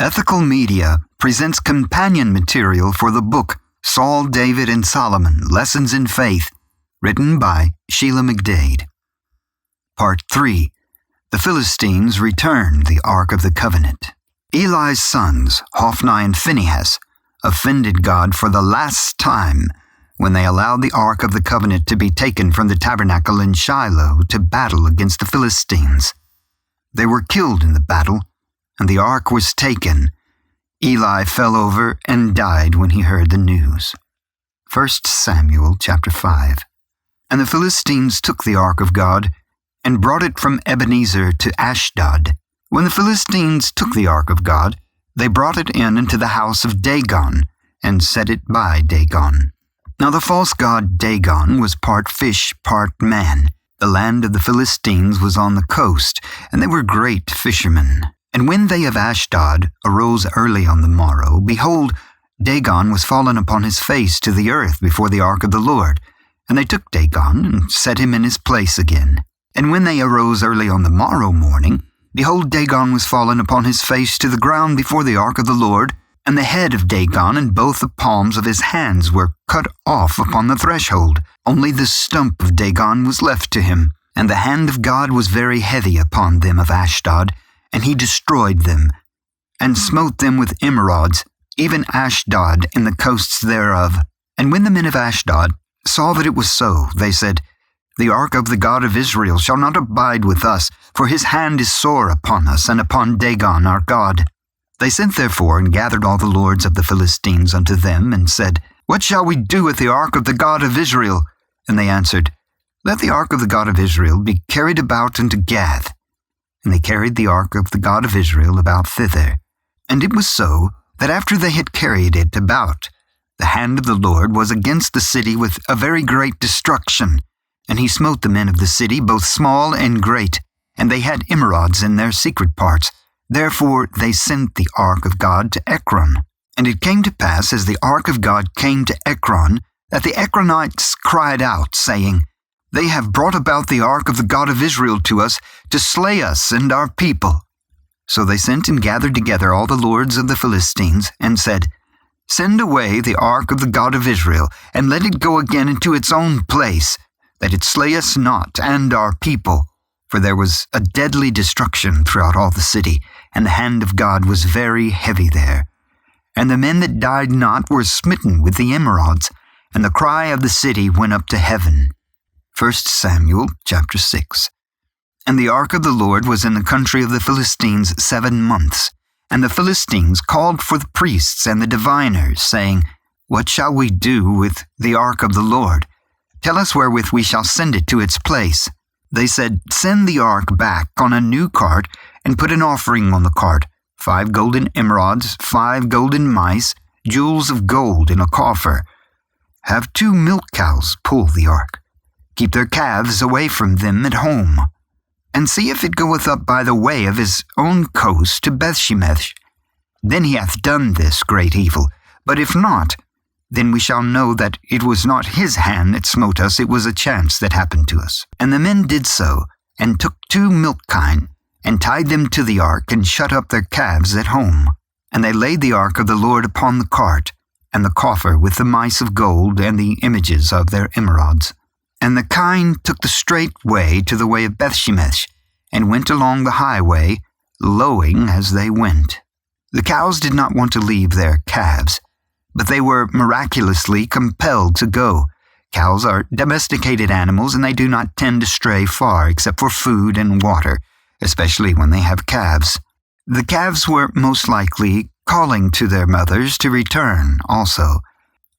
Ethical Media presents companion material for the book Saul, David, and Solomon, Lessons in Faith, written by Sheila McDade. Part 3. The Philistines Return the Ark of the Covenant. Eli's sons, Hophni and Phinehas, offended God for the last time when they allowed the Ark of the Covenant to be taken from the tabernacle in Shiloh to battle against the Philistines. They were killed in the battle, and the ark was taken. Eli fell over and died when he heard the news. 1 Samuel chapter 5. And the Philistines took the ark of God and brought it from Ebenezer to Ashdod. When the Philistines took the ark of God, they brought it into the house of Dagon and set it by Dagon. Now the false god Dagon was part fish, part man. The land of the Philistines was on the coast, and they were great fishermen. And when they of Ashdod arose early on the morrow, behold, Dagon was fallen upon his face to the earth before the ark of the Lord. And they took Dagon and set him in his place again. And when they arose early on the morrow morning, behold, Dagon was fallen upon his face to the ground before the ark of the Lord, and the head of Dagon and both the palms of his hands were cut off upon the threshold. Only the stump of Dagon was left to him. And the hand of God was very heavy upon them of Ashdod, and he destroyed them, and smote them with emerods, even Ashdod and the coasts thereof. And when the men of Ashdod saw that it was so, they said, The ark of the God of Israel shall not abide with us, for his hand is sore upon us, and upon Dagon our God. They sent therefore and gathered all the lords of the Philistines unto them, and said, What shall we do with the ark of the God of Israel? And they answered, Let the ark of the God of Israel be carried about unto Gath. And they carried the ark of the God of Israel about thither. And it was so, that after they had carried it about, the hand of the Lord was against the city with a very great destruction. And he smote the men of the city, both small and great, and they had emerods in their secret parts. Therefore they sent the ark of God to Ekron. And it came to pass, as the ark of God came to Ekron, that the Ekronites cried out, saying, They have brought about the ark of the God of Israel to us, to slay us and our people. So they sent and gathered together all the lords of the Philistines, and said, Send away the ark of the God of Israel, and let it go again into its own place, that it slay us not and our people. For there was a deadly destruction throughout all the city, and the hand of God was very heavy there. And the men that died not were smitten with the emerods, and the cry of the city went up to heaven. 1 Samuel chapter 6. And the ark of the Lord was in the country of the Philistines 7 months. And the Philistines called for the priests and the diviners, saying, What shall we do with the ark of the Lord? Tell us wherewith we shall send it to its place. They said, Send the ark back on a new cart, and put an offering on the cart, 5 golden emerods, 5 golden mice, jewels of gold in a coffer. Have 2 milk cows pull the ark. Keep their calves away from them at home. And see if it goeth up by the way of his own coast to Bethshemesh. Then he hath done this great evil. But if not, then we shall know that it was not his hand that smote us, it was a chance that happened to us. And the men did so, and took 2 milk kine, and tied them to the ark, and shut up their calves at home. And they laid the ark of the Lord upon the cart, and the coffer with the mice of gold, and the images of their emerods. And the kine took the straight way to the way of Bethshemesh, and went along the highway, lowing as they went. The cows did not want to leave their calves, but they were miraculously compelled to go. Cows are domesticated animals, and they do not tend to stray far except for food and water, especially when they have calves. The calves were most likely calling to their mothers to return also.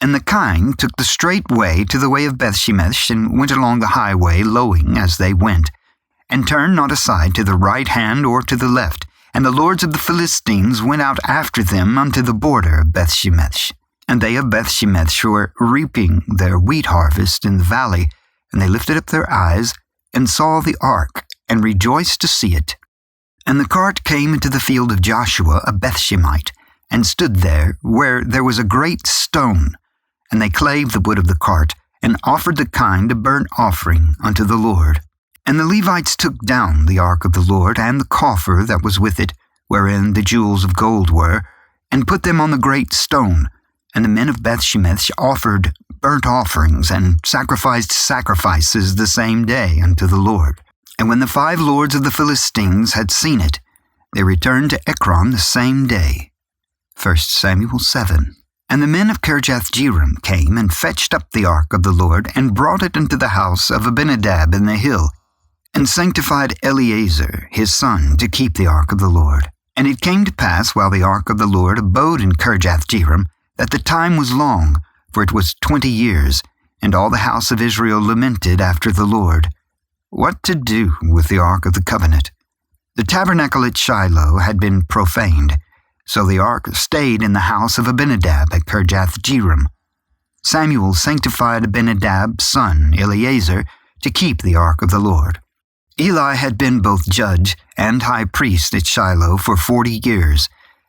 And the kine took the straight way to the way of Bethshemesh, and went along the highway, lowing as they went, and turned not aside to the right hand or to the left. And the lords of the Philistines went out after them unto the border of Bethshemesh. And they of Bethshemesh were reaping their wheat harvest in the valley, and they lifted up their eyes, and saw the ark, and rejoiced to see it. And the cart came into the field of Joshua a Bethshemite, and stood there, where there was a great stone. And they clave the wood of the cart, and offered the kine a burnt offering unto the Lord. And the Levites took down the ark of the Lord, and the coffer that was with it, wherein the jewels of gold were, and put them on the great stone. And the men of Bethshemesh offered burnt offerings and sacrificed sacrifices the same day unto the Lord. And when the 5 lords of the Philistines had seen it, they returned to Ekron the same day. 1 Samuel 7. And the men of Kirjathjearim came and fetched up the ark of the Lord, and brought it into the house of Abinadab in the hill, and sanctified Eleazar his son to keep the ark of the Lord. And it came to pass, while the ark of the Lord abode in Kirjathjearim, that the time was long, for it was 20 years, and all the house of Israel lamented after the Lord, what to do with the ark of the covenant. The tabernacle at Shiloh had been profaned, so the ark stayed in the house of Abinadab at Kirjathjearim. Samuel sanctified Abinadab's son Eleazar to keep the ark of the Lord. Eli had been both judge and high priest at Shiloh for 40 years.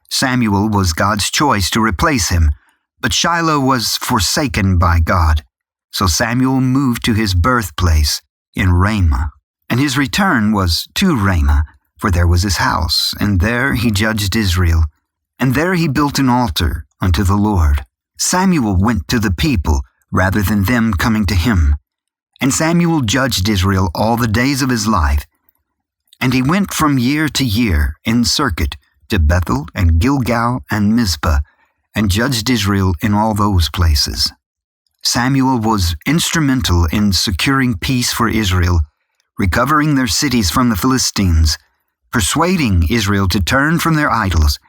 Samuel was God's choice to replace him, but Shiloh was forsaken by God. So Samuel moved to his birthplace in Ramah. And his return was to Ramah, for there was his house, and there he judged Israel. And there he built an altar unto the Lord. Samuel went to the people rather than them coming to him. And Samuel judged Israel all the days of his life. And he went from year to year in circuit to Bethel and Gilgal and Mizpah, and judged Israel in all those places. Samuel was instrumental in securing peace for Israel, recovering their cities from the Philistines, persuading Israel to turn from their idols,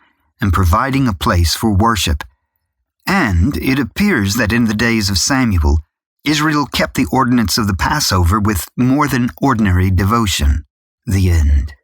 and providing a place for worship. And it appears that in the days of Samuel, Israel kept the ordinance of the Passover with more than ordinary devotion. The end.